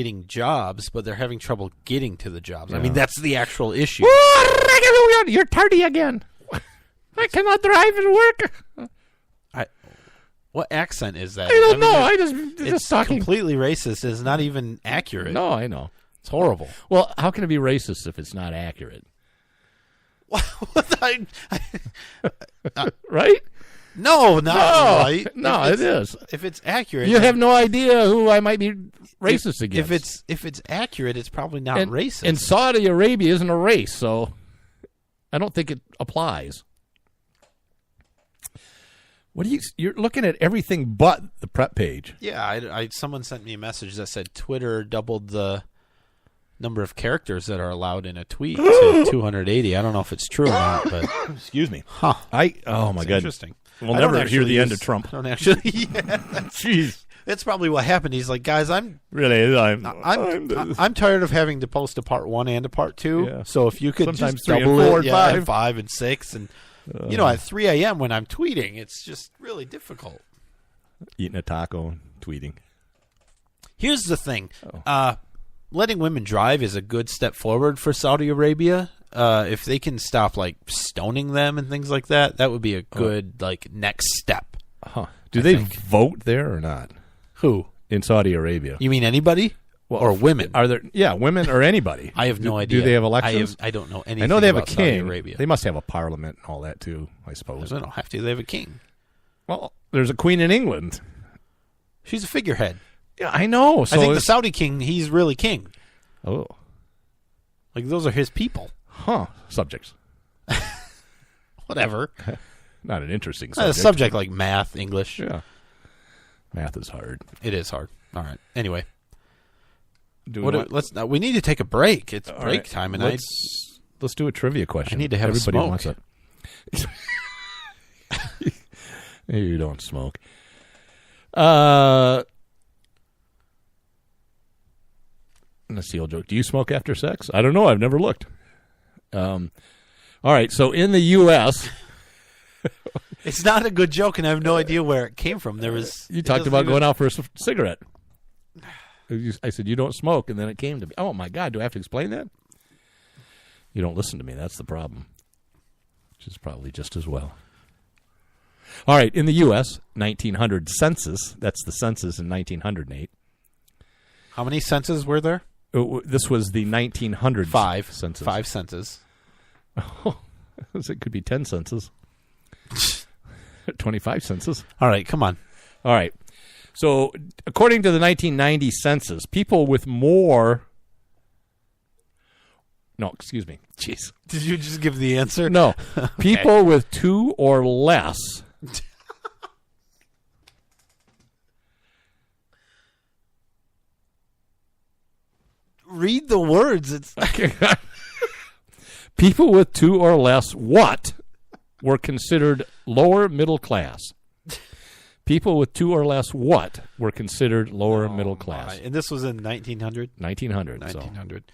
getting jobs, but they're having trouble getting to the jobs. I mean, that's the actual issue. You're tardy again. I cannot drive and work. What accent is that? I don't know. It's talking. Completely racist. It's not even accurate. No, I know. It's horrible. Well, how can it be racist if it's not accurate? Right? No, not right. No, it is. If it's accurate, you have no idea who I might be racist against. If it's accurate, it's probably not racist. And Saudi Arabia isn't a race, so I don't think it applies. What you're looking at everything but the prep page. Yeah, someone sent me a message that said Twitter doubled the number of characters that are allowed in a tweet to 280. I don't know if it's true or not, but excuse me. Huh. Oh my God. Interesting. We'll never hear the end of Trump. I don't actually. Jeez. That's probably what happened. He's like, guys, I'm tired of having to post a part 1 and a part 2. Yeah. So if you could sometimes just 3 double and 4 it, and 5. And 5 and 6 and at 3 a.m. when I'm tweeting, it's just really difficult. Eating a taco and tweeting. Here's the thing. Letting women drive is a good step forward for Saudi Arabia. If they can stop like stoning them and things like that, that would be a good next step. Huh. Do they vote there or not? Who? In Saudi Arabia. You mean anybody? Or women? Are there? Yeah, women or anybody. I have no idea. Do they have elections? I don't know anything. I know they have about a king. Saudi Arabia. They must have a parliament and all that too, I suppose. They don't have to. They have a king. Well, there's a queen in England. She's a figurehead. Yeah, I know. So I think the Saudi king, he's really king. Oh. Like, those are his people. Huh. Subjects. Whatever. Not an interesting subject. A subject like math, English. Yeah. Math is hard. It is hard. All right. Anyway. Let's we need to take a break. It's break time, and let's do a trivia question. I need to have Everybody a smoke. Wants it. You don't smoke. That's the old joke. Do you smoke after sex? I don't know. I've never looked. All right. So in the U.S. It's not a good joke, and I have no idea where it came from. You talked about going out for a cigarette. I said, you don't smoke, and then it came to me. Oh, my God. Do I have to explain that? You don't listen to me. That's the problem, which is probably just as well. All right. In the U.S., 1900 census. That's the census in 1908. How many censuses were there? This was the 1900 census. 5 censuses. Oh, it could be 10 censuses. 25 censuses. All right, come on. All right. So, according to the 1990 census, people with more... No, excuse me. Jeez. Did you just give the answer? No. Okay. People with 2 or less... Read the words. It's people with 2 or less what were considered lower middle class? People with 2 or less what were considered lower middle class? And this was in 1900? 1900. 1900. So.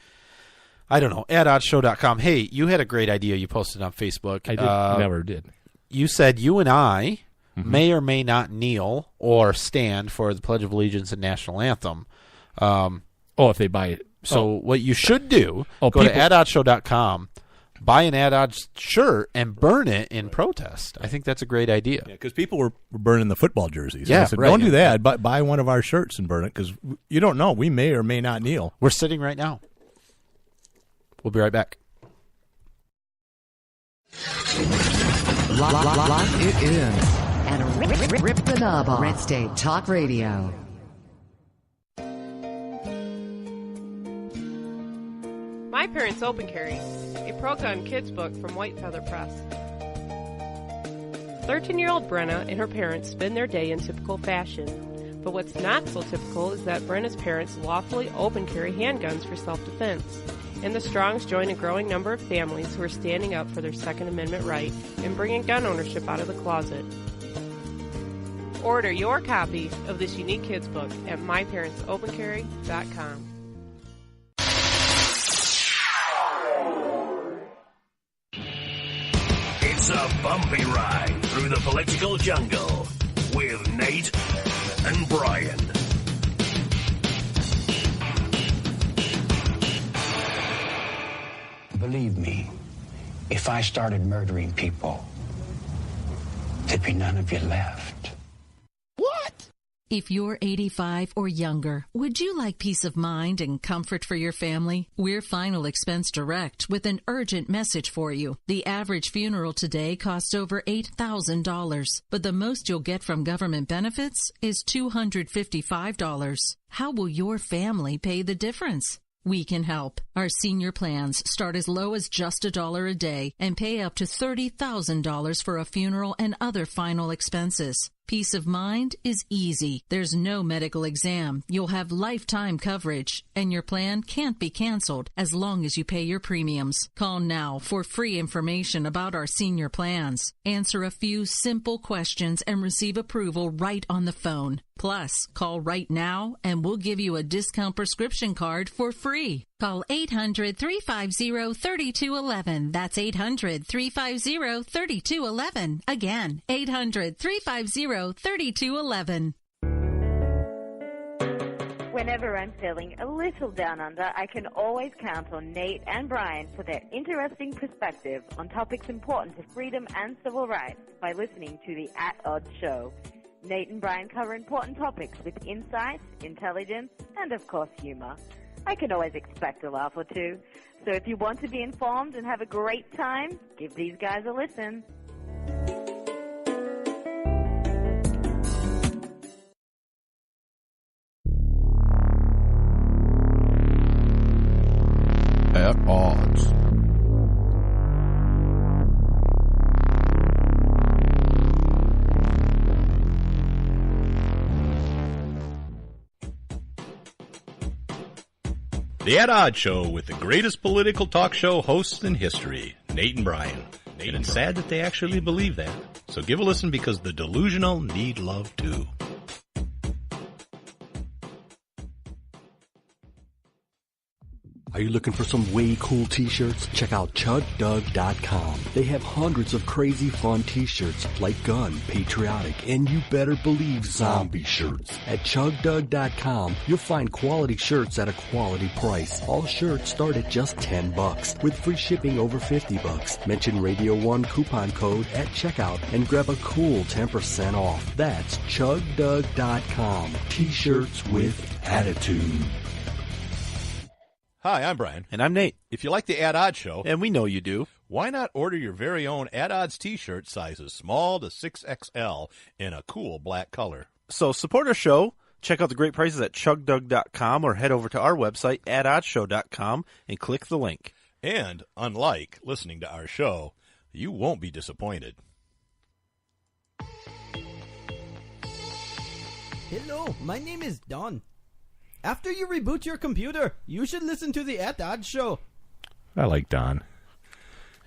I don't know. AdOddShow.com. Hey, you had a great idea you posted on Facebook. I never did. You said you and I may or may not kneel or stand for the Pledge of Allegiance and National Anthem. If they buy it. So what you should do, go to AdOddShow.com, buy an AdOdd shirt, and burn it in protest. I think that's a great idea. Yeah, because people were burning the football jerseys. Yeah, I said, don't do that. Buy one of our shirts and burn it, because you don't know. We may or may not kneel. We're sitting right now. We'll be right back. Lock it in. And rip the knob off. Red State Talk Radio. My Parents Open Carry, a pro-gun kids book from White Feather Press. 13-year-old Brenna and her parents spend their day in typical fashion. But what's not so typical is that Brenna's parents lawfully open carry handguns for self-defense. And the Strongs join a growing number of families who are standing up for their Second Amendment right and bringing gun ownership out of the closet. Order your copy of this unique kids book at myparentsopencarry.com. It's a bumpy ride through the political jungle with Nate and Brian. believe me, if I started murdering people, there'd be none of you left. If you're 85 or younger, would you like peace of mind and comfort for your family? We're Final Expense Direct with an urgent message for you. The average funeral today costs over $8,000, but the most you'll get from government benefits is $255. How will your family pay the difference? We can help. Our senior plans start as low as just $1 a day and pay up to $30,000 for a funeral and other final expenses. Peace of mind is easy. There's no medical exam. You'll have lifetime coverage, and your plan can't be canceled as long as you pay your premiums. Call now for free information about our senior plans. Answer a few simple questions and receive approval right on the phone. Plus, call right now and we'll give you a discount prescription card for free. Call 800-350-3211. That's 800-350-3211. Again, 800-350-3211. Whenever I'm feeling a little down under, I can always count on Nate and Brian for their interesting perspective on topics important to freedom and civil rights by listening to the At Odds Show. Nate and Brian cover important topics with insight, intelligence, and of course humor. I can always expect a laugh or two. So if you want to be informed and have a great time, give these guys a listen. At Odds. The At Odds Show with the greatest political talk show hosts in history, Nate and Brian. And it's sad that they actually believe that. So give a listen because the delusional need love too. Are you looking for some way cool t-shirts? Check out ChugDug.com. They have hundreds of crazy fun t-shirts like gun, patriotic, and you better believe zombie shirts. At ChugDug.com, you'll find quality shirts at a quality price. All shirts start at just $10 with free shipping over $50. Mention Radio 1 coupon code at checkout and grab a cool 10% off. That's ChugDug.com. T-shirts with attitude. Hi, I'm Brian. And I'm Nate. If you like the At Odds Show, And we know you do. why not order your very own At Odds t-shirt sizes small to 6XL in a cool black color? So support our show. Check out the great prices at chugdug.com or head over to our website, atoddshow.com, and click the link. And, unlike listening to our show, you won't be disappointed. Hello, my name is Don. After you reboot your computer, you should listen to the At Odds Show. I like Don.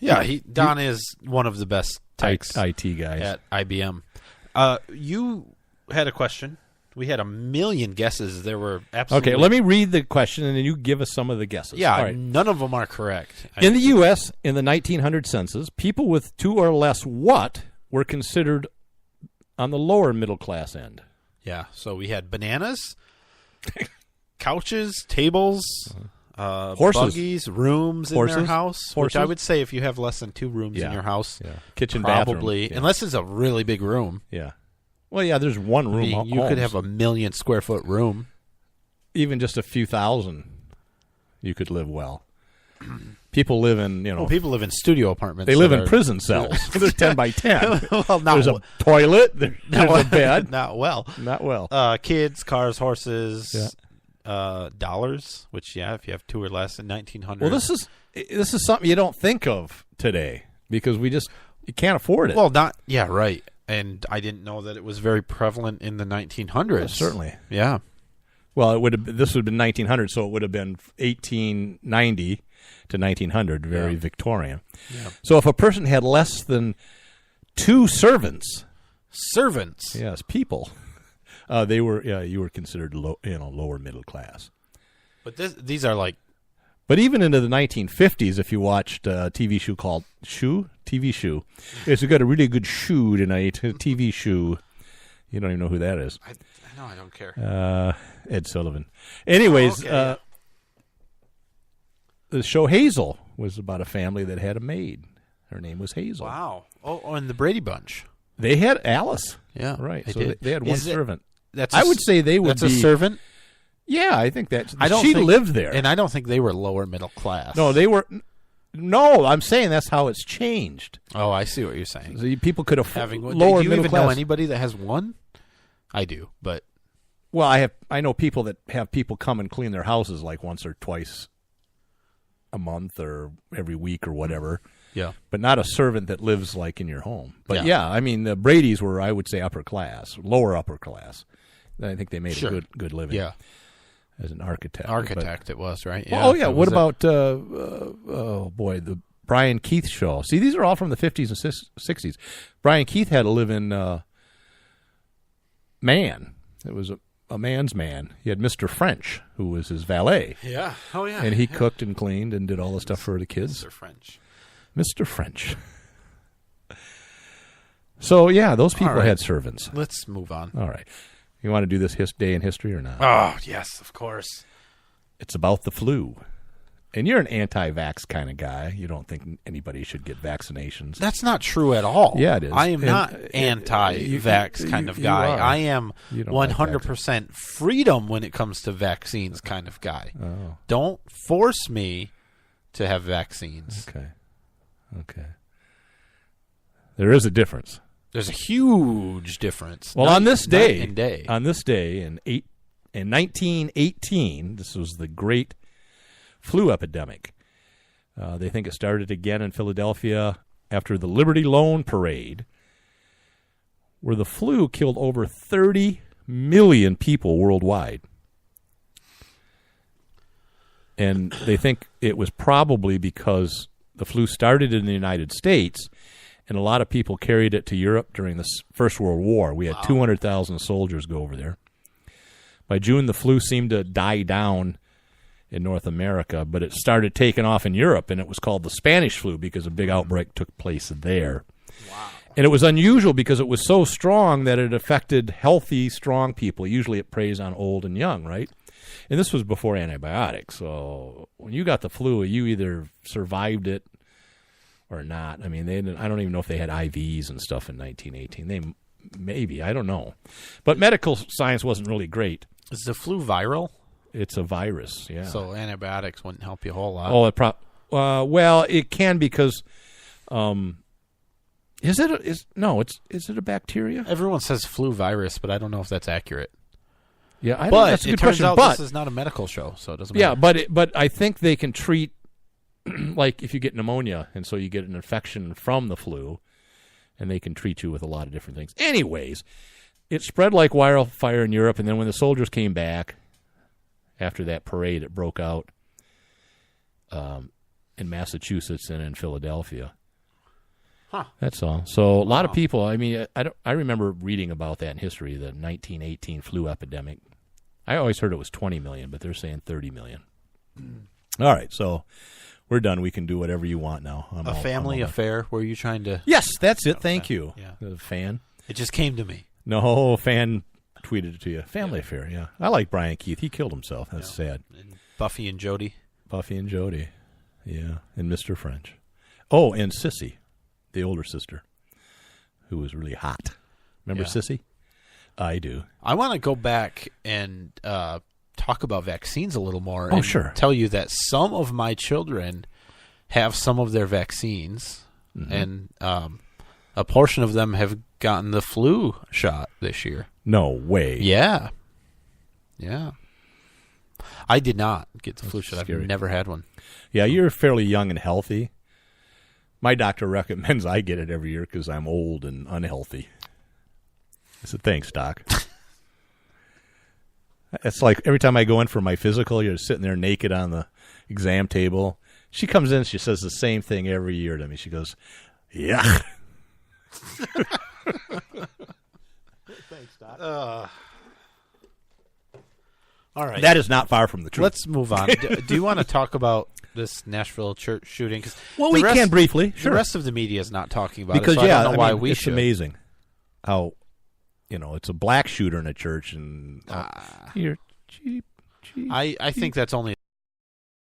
Yeah, Don is one of the best techs IT guys at IBM. You had a question. We had a million guesses. There were absolutely... Okay, let me read the question, and then you give us some of the guesses. Yeah, all right. None of them are correct. In the U.S., in the 1900 census, people with two or less what were considered on the lower middle class end? Yeah, so we had bananas, couches, tables, horses, buggies, rooms in their house. Which I would say if you have less than 2 rooms in your house, kitchen, probably, bathroom, unless it's a really big room. Yeah. Well, yeah, there's one room. You could have a 1 million square foot room. Even just a few thousand, you could live well. People live in, people live in studio apartments. They live in prison cells. They're 10 by 10. Well, there's a toilet. There's a bed. Not well. Kids, cars, horses, dollars. Which, if you have 2 or less in 1900. Well, this is something you don't think of today because you can't afford it. Well, right. And I didn't know that it was very prevalent in the 1900s. Yeah, certainly. Yeah. Well, this would have been 1900, so it would have been 1890 to 1900, very Victorian. Yeah. So if a person had less than 2 servants, yes, people, you were considered lower middle class. But these are like. But even into the 1950s, if you watched a TV show called TV Shoe, it's got a really good shoe tonight. A TV shoe. You don't even know who that is. I don't care. Ed Sullivan. Anyways, the show Hazel was about a family that had a maid. Her name was Hazel. Wow. Oh, and the Brady Bunch. They had Alice. Yeah, right. they So did. they had one servant. I would say they would that's be a servant. Yeah, I think that she lived there, and I don't think they were lower middle class. No, they were. No, I'm saying that's how it's changed. Oh, I see what you're saying. So people could afford Having lower do you middle even class. know anybody that has one? I do, but Well, I know people that have people come and clean their houses like once or twice a month or every week or whatever. Yeah. But not a servant that lives like in your home. But Yeah. I mean, the Brady's were, I would say, upper class, lower upper class. I think they made Sure. a good living. Yeah. As an architect. It was, right? Well, Yeah. What about the Brian Keith show? See, these are all from the 50s and 60s. Brian Keith had to live in Man. It was a man's man. He had Mr. French, who was his valet. Yeah. Oh, yeah. And he cooked and cleaned and did all the stuff for the kids. Mr. French. Mr. French. So, yeah, those people right. had servants. Let's move on. All right. You want to do this day in history or not? Oh, yes, of course. It's about the flu. And you're an anti-vax kind of guy. You don't think anybody should get vaccinations. That's not true at all. Yeah, it is. I am not And, anti-vax kind of you guy. are. I am You don't like 100% freedom when it comes to vaccines kind of guy. Oh. Don't force me to have vaccines. Okay. There is a difference. There's a huge difference. Well, Night- on this night day, and day. in 1918, this was the great flu epidemic. They think it started again in Philadelphia after the Liberty Loan Parade, where the flu killed over 30 million people worldwide. And they think it was probably because the flu started in the United States, and a lot of people carried it to Europe during the First World War. We had 200,000 soldiers go over there. By June, the flu seemed to die down in North America, but it started taking off in Europe, and it was called the Spanish flu because a big outbreak took place there. Wow. And it was unusual because it was so strong that it affected healthy, strong people. Usually it preys on old and young, right? And this was before antibiotics. So when you got the flu, you either survived it or not. I mean, I don't even know if they had IVs and stuff in 1918. Maybe, I don't know. But medical science wasn't really great. Is the flu viral? It's a virus, yeah. So antibiotics wouldn't help you a whole lot. Oh, well, it can because is it a bacteria? Everyone says flu virus, but I don't know if that's accurate. Yeah, but that's a it good turns question. out But this is not a medical show, so it doesn't matter. Yeah, but I think they can treat like if you get pneumonia, and so you get an infection from the flu, and they can treat you with a lot of different things. Anyways, it spread like wildfire in Europe, and then when the soldiers came back after that parade, it broke out in Massachusetts and in Philadelphia. Huh. That's all. So a lot of people. I mean, I remember reading about that in history, the 1918 flu epidemic. I always heard it was 20 million, but they're saying 30 million. All right, so we're done. We can do whatever you want now. A family affair? Were you trying to? Yes, that's it. Thank you. Yeah. The fan. It just came to me. No, fan tweeted it to you. Family affair, yeah. I like Brian Keith. He killed himself. That's sad. And Buffy and Jody. Buffy and Jody, yeah. And Mr. French. Oh, and Sissy, the older sister, who was really hot. Remember Sissy? I do. I want to go back and talk about vaccines a little more. Oh, and sure. Tell you that some of my children have some of their vaccines, and a portion of them have gotten the flu shot this year. No way. Yeah. I did not get the flu shot. scary. I've never had one. Yeah, you're fairly young and healthy. My doctor recommends I get it every year because I'm old and unhealthy. I said, thanks, Doc. It's like every time I go in for my physical, you're sitting there naked on the exam table. She comes in, she says the same thing every year to me. She goes, yeah. Thanks, Doc. All right. That is not far from the truth. Let's move on. Do you want to talk about this Nashville church shooting? Well, we can briefly. Sure. The rest of the media is not talking about because, it, so I don't know why we it's should. amazing how, it's a black shooter in a church, and you're cheap. I think that's only